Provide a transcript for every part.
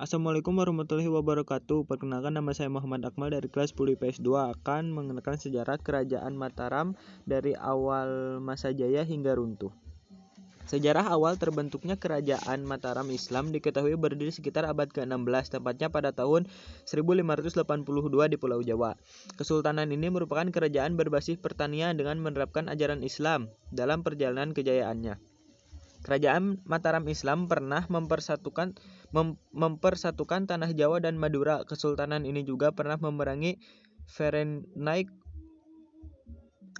Assalamualaikum warahmatullahi wabarakatuh. Perkenalkan, nama saya Muhammad Akmal dari kelas 10 IPS 2 akan mengenalkan sejarah Kerajaan Mataram dari awal masa jaya hingga runtuh. Sejarah awal terbentuknya Kerajaan Mataram Islam diketahui berdiri sekitar abad ke-16, tepatnya pada tahun 1582 di Pulau Jawa. Kesultanan ini merupakan kerajaan berbasis pertanian dengan menerapkan ajaran Islam dalam perjalanan kejayaannya. Kerajaan Mataram Islam pernah mempersatukan tanah Jawa dan Madura. Kesultanan ini juga pernah memerangi Varenniek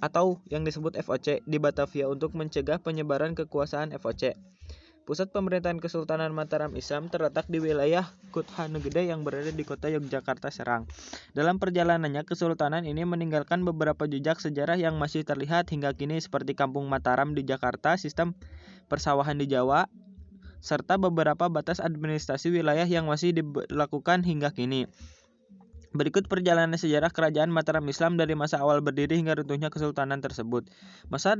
atau yang disebut VOC di Batavia untuk mencegah penyebaran kekuasaan VOC. Pusat pemerintahan Kesultanan Mataram Islam terletak di wilayah Kuthanegede yang berada di kota Yogyakarta Serang. Dalam perjalanannya, kesultanan ini meninggalkan beberapa jejak sejarah yang masih terlihat hingga kini seperti Kampung Mataram di Jakarta, sistem persawahan di Jawa, serta beberapa batas administrasi wilayah yang masih dilakukan hingga kini. Berikut perjalanan sejarah Kerajaan Mataram Islam dari masa awal berdiri hingga runtuhnya kesultanan tersebut. Masa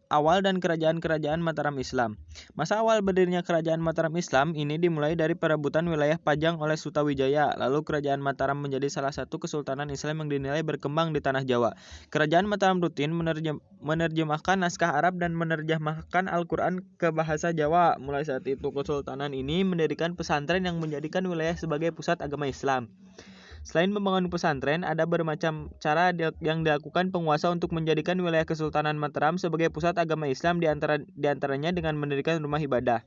awal dan kerajaan Mataram Islam. Masa awal berdirinya Kerajaan Mataram Islam ini dimulai dari perebutan wilayah Pajang oleh Sutawijaya. Lalu Kerajaan Mataram menjadi salah satu kesultanan Islam yang dinilai berkembang di tanah Jawa. Kerajaan Mataram rutin menerjemahkan naskah Arab dan menerjemahkan Al-Quran ke bahasa Jawa. Mulai saat itu kesultanan ini mendirikan pesantren yang menjadikan wilayah sebagai pusat agama Islam. Selain membangun pesantren, ada bermacam cara yang dilakukan penguasa untuk menjadikan wilayah Kesultanan Mataram sebagai pusat agama Islam, diantaranya dengan mendirikan rumah ibadah.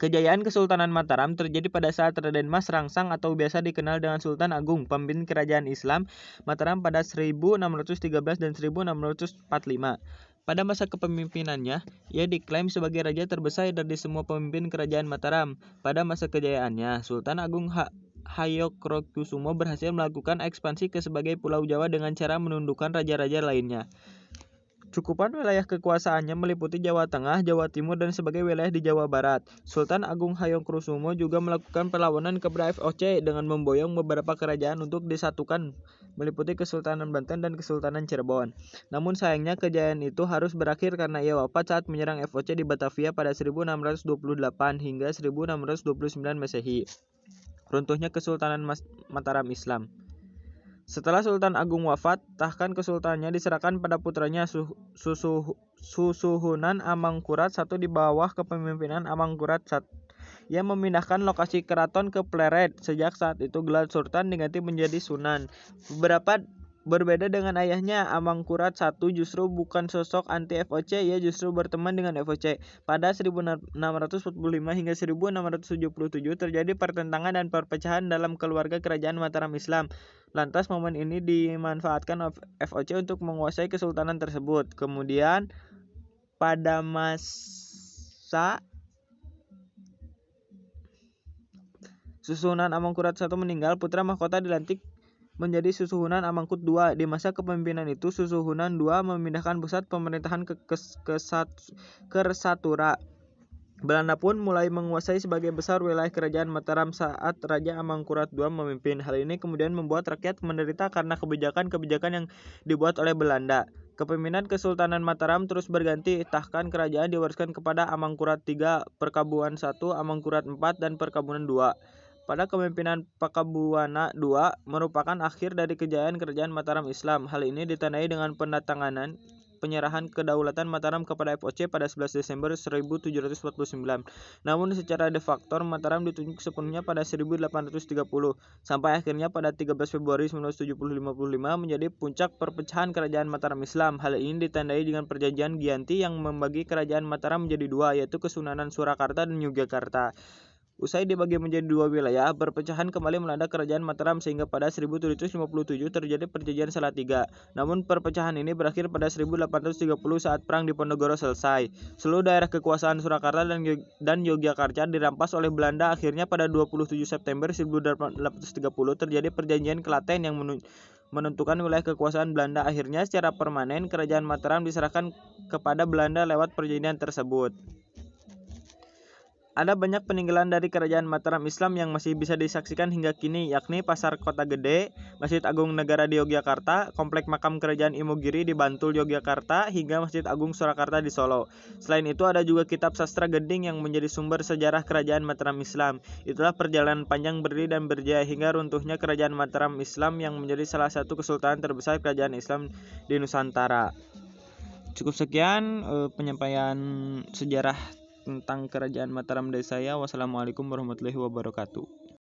Kejayaan Kesultanan Mataram terjadi pada saat Raden Mas Rangsang atau biasa dikenal dengan Sultan Agung, pemimpin kerajaan Islam Mataram pada 1613 dan 1645. Pada masa kepemimpinannya, ia diklaim sebagai raja terbesar dari semua pemimpin kerajaan Mataram. Pada masa kejayaannya, Sultan Agung Hayokrokusumo berhasil melakukan ekspansi ke sebagai Pulau Jawa dengan cara menundukkan raja-raja lainnya. Cukupan wilayah kekuasaannya meliputi Jawa Tengah, Jawa Timur, dan sebagai wilayah di Jawa Barat. Sultan Agung Hayokrokusumo juga melakukan perlawanan kepada VOC dengan memboyong beberapa kerajaan untuk disatukan, meliputi Kesultanan Banten dan Kesultanan Cirebon. Namun sayangnya kejayaan itu harus berakhir karena ia wafat saat menyerang VOC di Batavia pada 1628 hingga 1629 Masehi. Runtuhnya Kesultanan Mataram Islam. Setelah Sultan Agung wafat, tahkan kesultanannya diserahkan pada putranya Susuhunan Amangkurat I di bawah kepemimpinan Amangkurat I. Ia memindahkan lokasi keraton ke Pleret. Sejak saat itu gelar sultan diganti menjadi Sunan. Berbeda dengan ayahnya, Amangkurat I justru bukan sosok anti VOC, ia justru berteman dengan VOC. Pada 1645 hingga 1677 terjadi pertentangan dan perpecahan dalam keluarga kerajaan Mataram Islam. Lantas momen ini dimanfaatkan VOC untuk menguasai kesultanan tersebut. Kemudian pada masa Susuhunan Amangkurat I meninggal, putra mahkota dilantik menjadi Susuhunan Amangkut II. Di masa kepemimpinan itu, Susuhunan II memindahkan pusat pemerintahan ke Kersatura. Belanda pun mulai menguasai sebagian besar wilayah kerajaan Mataram saat Raja Amangkurat II memimpin. Hal ini kemudian membuat rakyat menderita karena kebijakan-kebijakan yang dibuat oleh Belanda. Kepemimpinan Kesultanan Mataram terus berganti. Tahkan kerajaan diwariskan kepada Amangkurat III, Perkabuan I, Amangkurat IV, dan Perkabunan II. Pada kepemimpinan Pakabuana II merupakan akhir dari kejayaan kerajaan Mataram Islam. Hal ini ditandai dengan penandatanganan penyerahan kedaulatan Mataram kepada VOC pada 11 Desember 1749. Namun secara de facto Mataram ditunjuk sepenuhnya pada 1830 sampai akhirnya pada 13 Februari 1755 menjadi puncak perpecahan kerajaan Mataram Islam. Hal ini ditandai dengan perjanjian Giyanti yang membagi kerajaan Mataram menjadi dua, yaitu Kesunanan Surakarta dan Yogyakarta. Usai dibagi menjadi dua wilayah, perpecahan kembali melanda kerajaan Mataram sehingga pada 1757 terjadi perjanjian Salatiga. Namun perpecahan ini berakhir pada 1830 saat perang Diponegoro selesai. Seluruh daerah kekuasaan Surakarta dan Yogyakarta dirampas oleh Belanda. Akhirnya pada 27 September 1830 terjadi perjanjian Klaten yang menentukan wilayah kekuasaan Belanda. Akhirnya secara permanen kerajaan Mataram diserahkan kepada Belanda lewat perjanjian tersebut. Ada banyak peninggalan dari Kerajaan Mataram Islam yang masih bisa disaksikan hingga kini, yakni Pasar Kota Gede, Masjid Agung Negara di Yogyakarta, Komplek Makam Kerajaan Imogiri di Bantul, Yogyakarta, hingga Masjid Agung Surakarta di Solo. Selain itu ada juga kitab sastra Gending yang menjadi sumber sejarah Kerajaan Mataram Islam. Itulah perjalanan panjang berdiri dan berjaya hingga runtuhnya Kerajaan Mataram Islam yang menjadi salah satu kesultanan terbesar Kerajaan Islam di Nusantara. Cukup sekian penyampaian sejarah tentang Kerajaan Mataram dari saya. Wassalamualaikum warahmatullahi wabarakatuh.